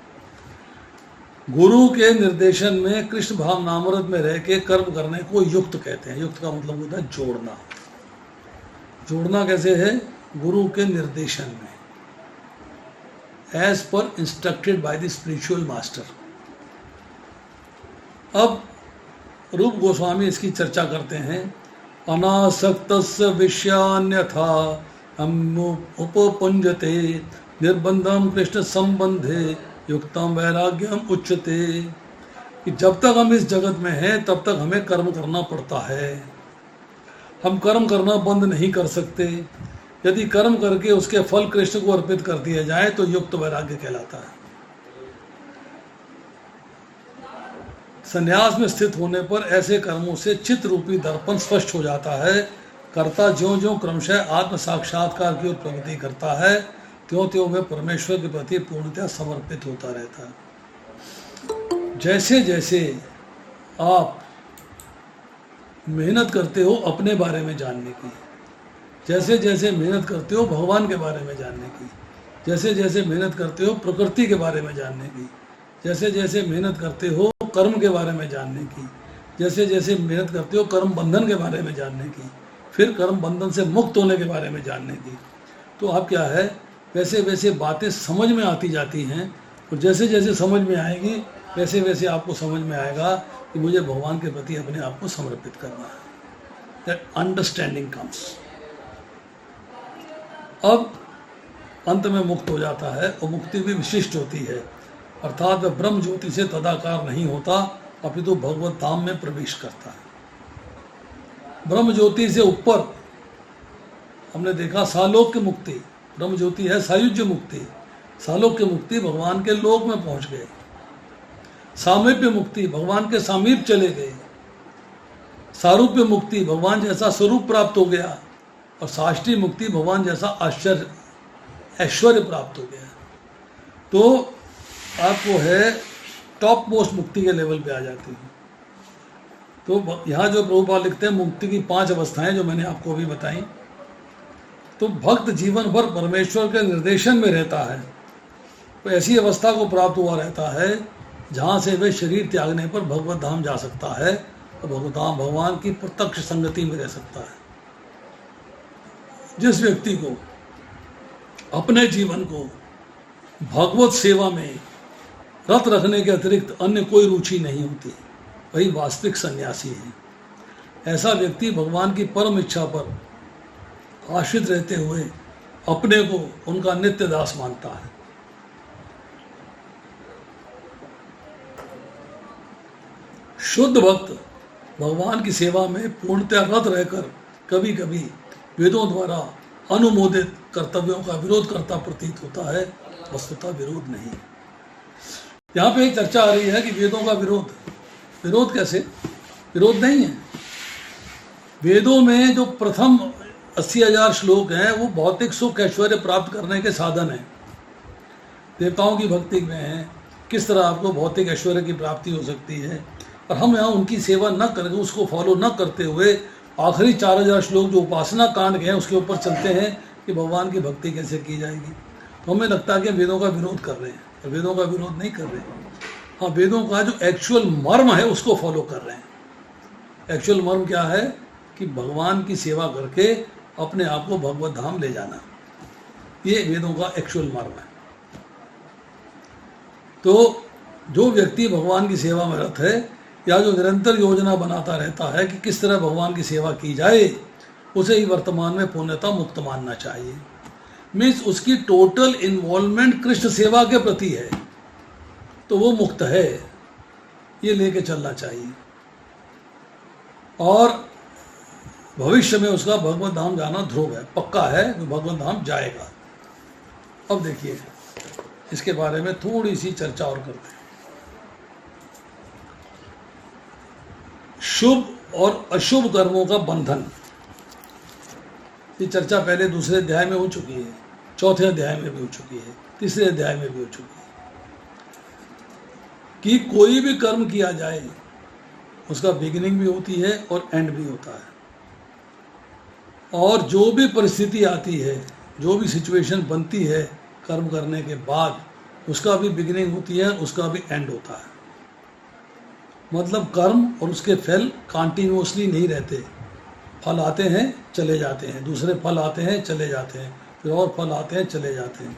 गुरु के निर्देशन में कृष्ण भाव नामृत में रह के कर्म करने को युक्त कहते हैं। युक्त का मतलब होता है जोड़ना। जोड़ना कैसे है? गुरु के निर्देशन में, as per instructed by the spiritual master. अब रूप गोस्वामी इसकी चर्चा करते हैं। अनासक्तस्य विषयान्यथा हम उपपुंजते निर्बंधम कृष्ण संबंधे युक्तम वैराग्यम उच्यते। कि जब तक हम इस जगत में हैं तब तक हमें कर्म करना पड़ता है। हम कर्म करना बंद नहीं कर सकते। यदि कर्म करके उसके फल कृष्ण को अर्पित कर दिया जाए तो युक्त वैराग्य कहलाता है। संन्यास में स्थित होने पर ऐसे कर्मों से चित्त रूपी दर्पण स्पष्ट हो जाता है। कर्ता ज्यों ज्यों क्रमशः आत्म साक्षात्कार की ओर प्रगति करता है त्यों त्यों वह परमेश्वर के प्रति पूर्णतः समर्पित होता रहता है। जैसे जैसे आप मेहनत करते हो अपने बारे में जानने की, जैसे जैसे मेहनत करते हो भगवान के बारे में जानने की, जैसे जैसे मेहनत करते हो प्रकृति के बारे में जानने की, जैसे जैसे मेहनत करते हो कर्म के बारे में जानने की, जैसे जैसे मेहनत करते हो कर्म बंधन के बारे में जानने की, फिर कर्म बंधन से मुक्त होने के बारे में जानने की, तो अब क्या है, वैसे वैसे बातें समझ में आती जाती हैं। और जैसे जैसे समझ में आएगी वैसे वैसे आपको समझ में आएगा कि मुझे भगवान के प्रति अपने आप को समर्पित करना है। That understanding comes. अब अंत में मुक्त हो जाता है और मुक्ति भी विशिष्ट होती है, अर्थात वह ब्रह्म ज्योति से तदाकार नहीं होता अपितु भगवत धाम में प्रवेश करता है। ब्रह्म ज्योति से ऊपर हमने देखा सालोक की मुक्ति, ब्रह्म ज्योति है सायुज्य मुक्ति, सालोक्य मुक्ति, भगवान के लोक में पहुंच गए। सामीप्य मुक्ति, भगवान के समीप चले गए। सारूप्य मुक्ति, भगवान जैसा स्वरूप प्राप्त हो गया। और साष्टी मुक्ति, भगवान जैसा आश्चर्य ऐश्वर्य प्राप्त हो गया। तो आपको है टॉप मोस्ट मुक्ति के लेवल पे आ जाती है। तो यहाँ जो प्रभुपाद लिखते हैं मुक्ति की 5 अवस्थाएं जो मैंने आपको अभी बताई। तो भक्त जीवन भर परमेश्वर के निर्देशन में रहता है, तो ऐसी अवस्था को प्राप्त हुआ रहता है जहाँ से वह शरीर त्यागने पर भगवत धाम जा सकता है और भगवत धाम भगवान की प्रत्यक्ष संगति में रह सकता है। जिस व्यक्ति को अपने जीवन को भगवत सेवा में रत रखने के अतिरिक्त अन्य कोई रुचि नहीं होती, वही वास्तविक सन्यासी है। ऐसा व्यक्ति भगवान की परम इच्छा पर आश्रित रहते हुए अपने को उनका नित्य दास मानता है। शुद्ध भक्त भगवान की सेवा में पूर्णतः रत रहकर कभी कभी वेदों द्वारा अनुमोदित कर्तव्यों का विरोध करता प्रतीत होता है, वस्तुतः विरोध नहीं। यहाँ पे एक चर्चा आ रही है कि वेदों का विरोध कैसे? विरोध नहीं है। वेदों में जो प्रथम 80,000 श्लोक हैं वो भौतिक सुख ऐश्वर्य प्राप्त करने के साधन हैं। देवताओं की भक्ति में है किस तरह आपको भौतिक ऐश्वर्य की प्राप्ति हो सकती है, और हम यहाँ उनकी सेवा न करके उसको फॉलो न करते हुए आखिरी 4,000 श्लोक जो उपासना कांड के हैं उसके ऊपर चलते हैं कि भगवान की भक्ति कैसे की जाएगी। तो हमें लगता है कि वेदों का विरोध कर रहे हैं, और वेदों का विरोध नहीं कर रहे हैं। हाँ, वेदों का जो एक्चुअल मर्म है उसको फॉलो कर रहे हैं। एक्चुअल मर्म क्या है कि भगवान की सेवा करके अपने आप को भगवत धाम ले जाना, ये वेदों का एक्चुअल मर्म है। तो जो व्यक्ति भगवान की सेवा में रत है या जो निरंतर योजना बनाता रहता है कि किस तरह भगवान की सेवा की जाए, उसे ही वर्तमान में पूर्णतः मुक्त मानना चाहिए। मीन्स उसकी टोटल इन्वॉल्वमेंट कृष्ण सेवा के प्रति है, तो वो मुक्त है, ये लेके चलना चाहिए। और भविष्य में उसका भगवत धाम जाना ध्रुव है, पक्का है कि भगवत धाम जाएगा। अब देखिए इसके बारे में थोड़ी सी चर्चा और करते हैं। शुभ और अशुभ कर्मों का बंधन, ये चर्चा पहले दूसरे अध्याय में हो चुकी है, चौथे अध्याय में भी हो चुकी है, तीसरे अध्याय में भी हो चुकी है कि कोई भी कर्म किया जाए उसका बिगिनिंग भी होती है और एंड भी होता है। और जो भी परिस्थिति आती है, जो भी सिचुएशन बनती है कर्म करने के बाद, उसका भी बिगिनिंग होती है, उसका भी एंड होता है। मतलब कर्म और उसके फल कंटिन्यूअसली नहीं रहते, फल आते हैं चले जाते हैं, दूसरे फल आते हैं चले जाते हैं, फिर और फल आते हैं चले जाते हैं।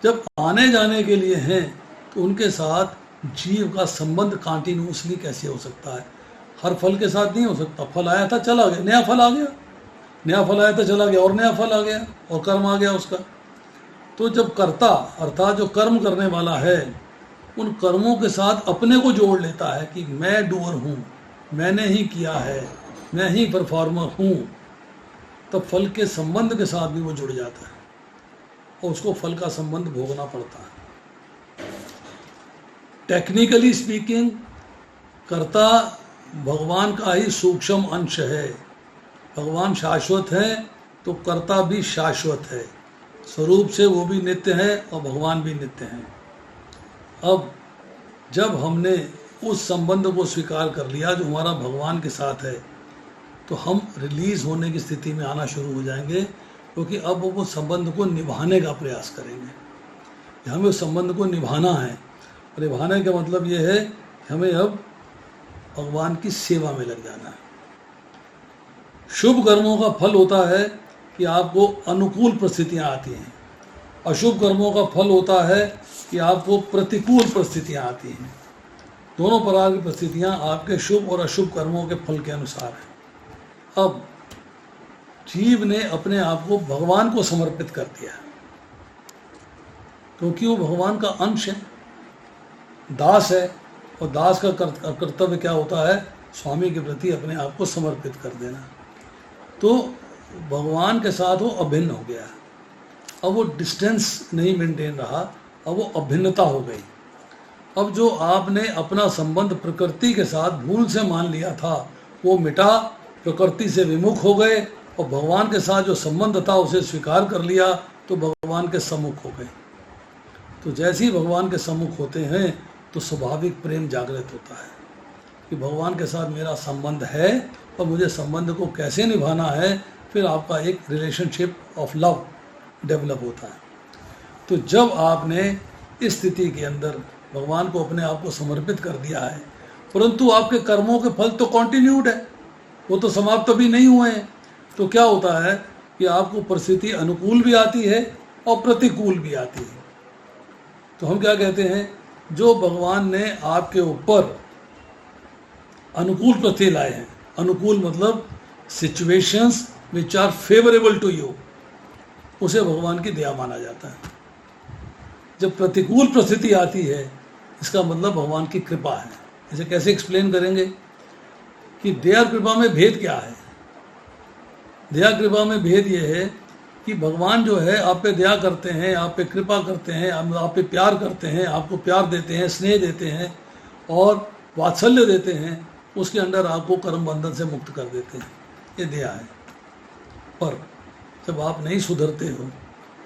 जब आने जाने के लिए हैं तो उनके साथ जीव का संबंध कंटिन्यूअसली कैसे हो सकता है? हर फल के साथ नहीं हो सकता। फल आया था चला गया, नया फल आ गया, नया फल आया था चला गया और नया फल आ गया और कर्म आ गया उसका। तो जब कर्ता अर्थात जो कर्म करने वाला है उन कर्मों के साथ अपने को जोड़ लेता है कि मैं डूअर हूँ, मैंने ही किया है, मैं ही परफॉर्मर हूँ, तब फल के संबंध के साथ भी वो जुड़ जाता है और उसको फल का संबंध भोगना पड़ता है। टेक्निकली स्पीकिंग कर्ता भगवान का ही सूक्ष्म अंश है। भगवान शाश्वत है तो कर्ता भी शाश्वत है, स्वरूप से वो भी नित्य है और भगवान भी नित्य हैं। अब जब हमने उस संबंध को स्वीकार कर लिया जो हमारा भगवान के साथ है, तो हम रिलीज होने की स्थिति में आना शुरू हो जाएंगे, क्योंकि अब वो संबंध को निभाने का प्रयास करेंगे। हमें उस संबंध को निभाना है, और निभाने का मतलब ये है कि हमें अब भगवान की सेवा में लग जाना है। शुभ कर्मों का फल होता है कि आपको अनुकूल परिस्थितियाँ आती हैं, अशुभ कर्मों का फल होता है कि आपको प्रतिकूल परिस्थितियाँ आती हैं। दोनों प्रकार की परिस्थितियाँ आपके शुभ और अशुभ कर्मों के फल के अनुसार हैं। अब जीव ने अपने आप को भगवान को समर्पित कर दिया, क्योंकि वो भगवान का अंश है, दास है, और दास का कर्तव्य क्या होता है? स्वामी के प्रति अपने आप को समर्पित कर देना। तो भगवान के साथ वो अभिन्न हो गया। अब वो डिस्टेंस नहीं मेंटेन रहा, अब वो अभिन्नता हो गई। अब जो आपने अपना संबंध प्रकृति के साथ भूल से मान लिया था वो मिटा, प्रकृति से विमुख हो गए और भगवान के साथ जो संबंध था उसे स्वीकार कर लिया, तो भगवान के सम्मुख हो गए। तो जैसे ही भगवान के सम्मुख होते हैं तो स्वाभाविक प्रेम जागृत होता है कि भगवान के साथ मेरा संबंध है और मुझे संबंध को कैसे निभाना है। फिर आपका एक रिलेशनशिप ऑफ लव डेवलप होता है। तो जब आपने इस स्थिति के अंदर भगवान को अपने आप को समर्पित कर दिया है, परंतु आपके कर्मों के फल तो कॉन्टिन्यूड है, वो तो समाप्त अभी नहीं हुए हैं, तो क्या होता है कि आपको परिस्थिति अनुकूल भी आती है और प्रतिकूल भी आती है। तो हम क्या कहते हैं, जो भगवान ने आपके ऊपर अनुकूल परिस्थिति लाए हैं, अनुकूल मतलब situations which are favourable to you, उसे भगवान की दया माना जाता है। जब प्रतिकूल परिस्थिति आती है इसका मतलब भगवान की कृपा है। इसे कैसे एक्सप्लेन करेंगे कि दया कृपा में भेद क्या है। दया कृपा में भेद ये है कि भगवान जो है आप पे दया करते हैं, आप पे कृपा करते हैं, आप पे प्यार करते हैं, आपको प्यार देते हैं, स्नेह देते हैं और वात्सल्य देते हैं, उसके अंदर आपको कर्म बंधन से मुक्त कर देते हैं, ये दया है। पर जब आप नहीं सुधरते हो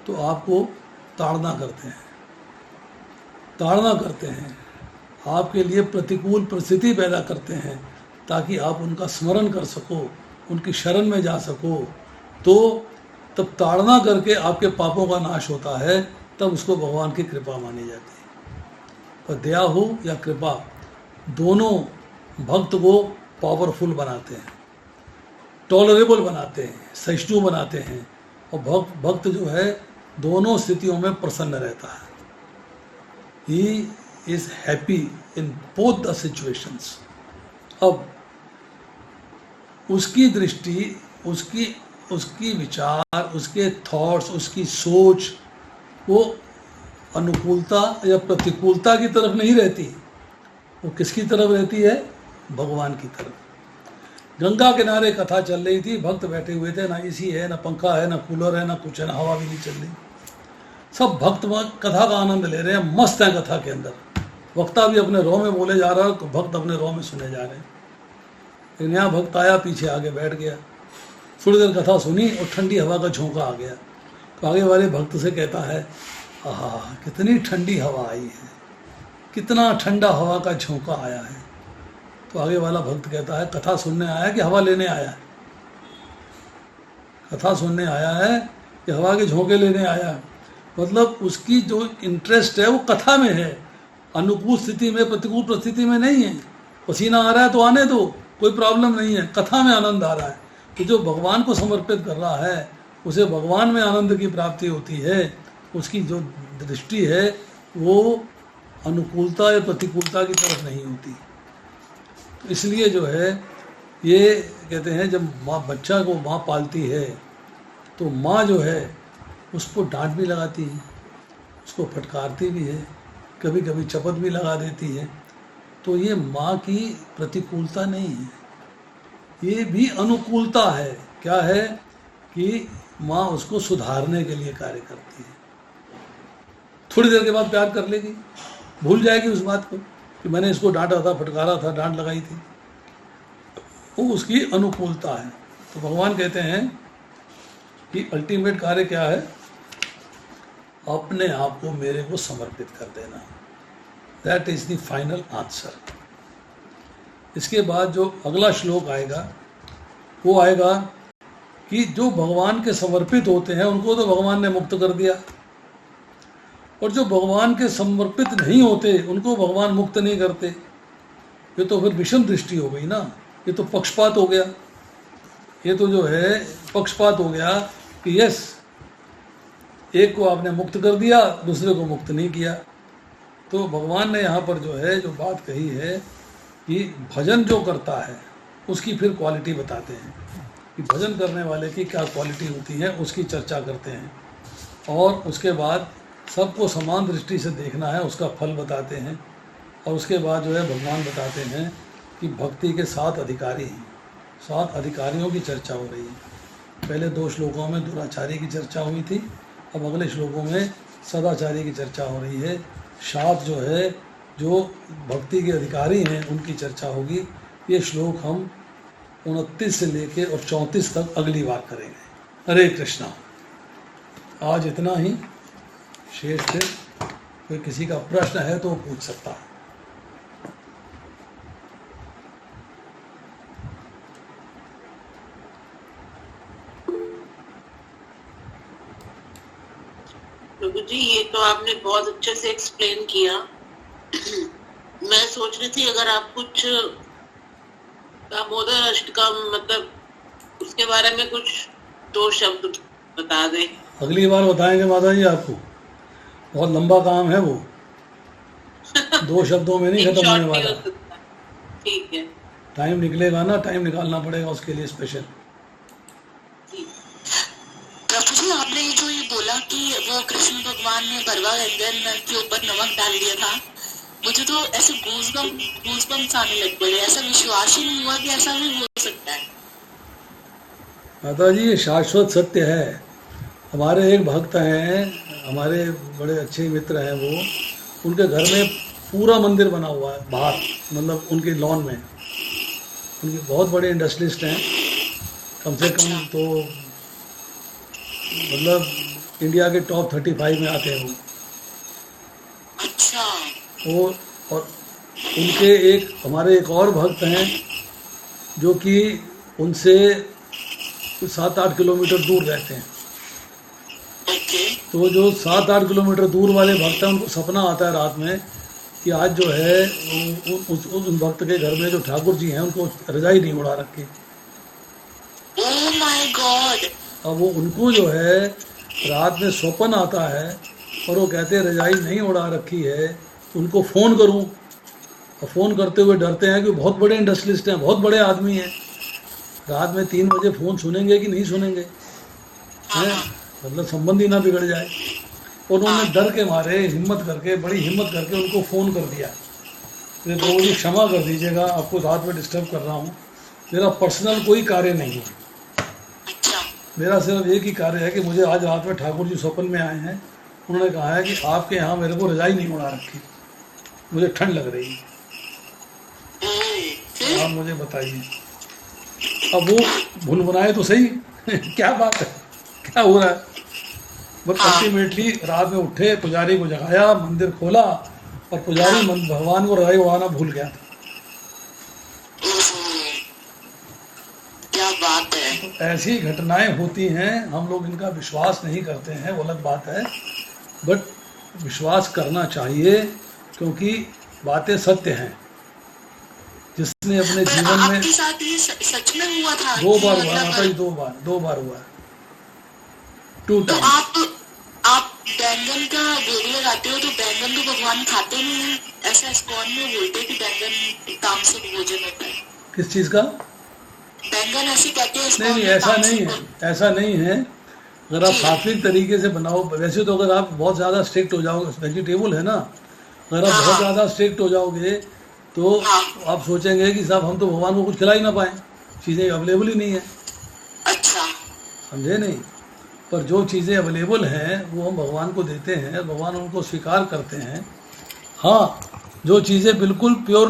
तो आपको ताड़ना करते हैं, ताड़ना करते हैं, आपके लिए प्रतिकूल परिस्थिति पैदा करते हैं ताकि आप उनका स्मरण कर सको, उनकी शरण में जा सको। तो तब ताड़ना करके आपके पापों का नाश होता है, तब उसको भगवान की कृपा मानी जाती है। पर दया हो या कृपा, दोनों भक्त को पावरफुल बनाते हैं, टॉलरेबल बनाते हैं, सहिष्णु बनाते हैं, और भक्त जो है दोनों स्थितियों में प्रसन्न रहता है। He is happy in both the situations. अब उसकी दृष्टि, उसकी विचार, उसके थॉट्स, उसकी सोच वो अनुकूलता या प्रतिकूलता की तरफ नहीं रहती, वो किसकी तरफ रहती है, भगवान की तरफ। गंगा किनारे कथा चल रही थी, भक्त बैठे हुए थे, ना एसी है, ना पंखा है, ना कूलर है, ना कुछ है, ना हवा भी नहीं चल रही। सब भक्त कथा का आनंद ले रहे हैं, मस्त है कथा के अंदर। वक्ता भी अपने रो में बोले जा रहा है, भक्त अपने रो में सुने जा रहे हैं। एक नया भक्त आया, पीछे आगे बैठ गया, थोड़ी देर कथा सुनी और ठंडी हवा का झोंका आ गया। तो आगे वाले भक्त से कहता है, आहा कितनी ठंडी हवा आई है, कितना ठंडा हवा का झोंका आया है। तो आगे वाला भक्त कहता है, कथा सुनने आया कि हवा लेने आया है? कथा सुनने आया है कि हवा के झोंके लेने आया है? मतलब उसकी जो इंटरेस्ट है वो कथा में है, अनुकूल स्थिति में, प्रतिकूल परिस्थिति में नहीं है। पसीना आ रहा है तो आने दो, कोई प्रॉब्लम नहीं है, कथा में आनंद आ रहा है। तो जो भगवान को समर्पित कर रहा है उसे भगवान में आनंद की प्राप्ति होती है। उसकी जो दृष्टि है वो अनुकूलता या प्रतिकूलता की तरफ नहीं होती। तो इसलिए जो है ये कहते हैं, जब माँ बच्चा को माँ पालती है तो माँ जो है उसको डांट भी लगाती है, उसको फटकारती भी है, कभी कभी चपत भी लगा देती है। तो ये माँ की प्रतिकूलता नहीं है, ये भी अनुकूलता है। क्या है कि माँ उसको सुधारने के लिए कार्य करती है। थोड़ी देर के बाद प्यार कर लेगी, भूल जाएगी उस बात को कि मैंने इसको डांटा था, फटकारा था, डांट लगाई थी। वो उसकी अनुकूलता है। तो भगवान कहते हैं कि अल्टीमेट कार्य क्या है, अपने आप को मेरे को समर्पित कर देना। That is the final answer. इसके बाद जो अगला श्लोक आएगा वो आएगा कि जो भगवान के समर्पित होते हैं उनको तो भगवान ने मुक्त कर दिया, और जो भगवान के समर्पित नहीं होते उनको भगवान मुक्त नहीं करते। ये तो फिर विषम दृष्टि हो गई ना, ये तो पक्षपात हो गया। ये तो जो है पक्षपात हो गया कि यस, एक को आपने मुक्त कर दिया, दूसरे को मुक्त नहीं किया। तो भगवान ने यहाँ पर जो है जो बात कही है कि भजन जो करता है उसकी फिर क्वालिटी बताते हैं कि भजन करने वाले की क्या क्वालिटी होती है, उसकी चर्चा करते हैं। और उसके बाद सबको समान दृष्टि से देखना है, उसका फल बताते हैं। और उसके बाद जो है भगवान बताते हैं कि भक्ति के 7 अधिकारी हैं, 7 अधिकारियों की चर्चा हो रही है। पहले 2 श्लोकों में दुराचारी की चर्चा हुई थी, अब अगले श्लोकों में सदाचारी की चर्चा हो रही है। सात जो है, जो भक्ति के अधिकारी हैं उनकी चर्चा होगी। ये श्लोक हम 29 से लेके और 34 तक अगली बार करेंगे। हरे कृष्णा। आज इतना ही शेष थे। कोई किसी का प्रश्न है तो पूछ सकता है। प्रभु जी, ये तो आपने बहुत अच्छे से एक्सप्लेन किया। मैं सोच रही थी अगर आप कुछ दामोदर अष्टकम मतलब उसके बारे में कुछ 2 शब्द बता दें। अगली बार बताएंगे माता जी आपको, बहुत लंबा काम है वो। 2 शब्दों में नहीं खत्म होने वाला। ठीक है, टाइम निकलेगा ना, टाइम निकालना पड़ेगा उसके लिए स्पेशल। प्रभु जी, आपने जो ये बोला कि वो कृष्ण भगवान ने भरवा व्यंजन के ऊपर नमक डाल दिया था, मुझे तो ऐसे गूज़बम्स आने लग पड़े। ऐसा विश्वास ही नहीं हुआ कि ऐसा भी हो सकता है। माता जी, ये शाश्वत सत्य है। हमारे एक भक्त हैं, हमारे बड़े अच्छे मित्र हैं वो, उनके घर में पूरा मंदिर बना हुआ है बाहर, मतलब उनके लॉन में। उनके बहुत बड़े इंडस्ट्रियलिस्ट हैं, कम से कम तो मतलब इंडिया के टॉप 35 में आते हैं वो। अच्छा। और उनके एक हमारे एक और भक्त हैं जो कि उनसे 7-8 किलोमीटर दूर रहते हैं। तो जो 7-8 किलोमीटर दूर वाले भक्त हैं, उनको सपना आता है रात में कि आज जो है उन भक्त के घर में जो ठाकुर जी हैं उनको रजाई नहीं उड़ा रखी। Oh my God. अब वो उनको जो है रात में स्वप्न आता है और वो कहते हैं रजाई नहीं उड़ा रखी है, तो उनको फ़ोन करूं। और फ़ोन करते हुए डरते हैं कि बहुत बड़े इंडस्ट्रियलिस्ट हैं, बहुत बड़े आदमी हैं, रात में 3 बजे फ़ोन सुनेंगे कि नहीं सुनेंगे, हैं मतलब संबंधी ना बिगड़ जाए। और उन्होंने डर के मारे बड़ी हिम्मत करके उनको फ़ोन कर दिया। तो प्रभु जी क्षमा कर दीजिएगा, आपको रात में डिस्टर्ब कर रहा हूँ, मेरा पर्सनल कोई कार्य नहीं है, मेरा सिर्फ एक ही कार्य है कि मुझे आज रात में ठाकुर जी स्वप्न में आए हैं। उन्होंने कहा है कि आपके यहाँ मेरे को रजाई नहीं उड़ा रखी, मुझे ठंड लग रही है, तो आप मुझे बताइए। अब वो भुनभुनाए तो सही क्या बात है, क्या हो रहा है। बट अल्टीमेटली रात में उठे, पुजारी को जगाया, मंदिर खोला और पुजारी भगवान को रजाई उड़ाना भूल गया था। क्या बात है। तो ऐसी घटनाएं होती हैं, हम लोग इनका विश्वास नहीं करते हैं, वो अलग बात है, बट विश्वास करना चाहिए क्योंकि बातें सत्य हैं। जिसने अपने जीवन में आपके साथ ये सच में हुआ था? 2 बार हुआ माता जी, 2 बार हुआ है, 2 तो टाइम। आप बैंगन का भोग लगाते हो, तो बैंगन तो भगवान खाते नहीं है, ऐसा इस्कॉन में बोलते हैं कि बैंगन तामसिक भोजन होता है। किस चीज़ का? बैंगन ऐसे कहते हैं। नहीं, ऐसा नहीं है, ऐसा नहीं है। अगर आप सात्विक तरीके से बनाओ, वैसे तो अगर आप बहुत ज़्यादा स्ट्रिक्ट हो जाओगे, वेजिटेबल है ना, अगर आप बहुत ज़्यादा स्ट्रिक्ट हो जाओगे तो आप सोचेंगे कि साहब हम तो भगवान को कुछ खिला ही ना पाए, चीज़ें अवेलेबल ही नहीं है। अच्छा, समझे नहीं? पर जो चीज़ें अवेलेबल हैं वो हम भगवान को देते हैं, भगवान उनको स्वीकार करते हैं। हाँ, जो चीज़ें बिल्कुल प्योर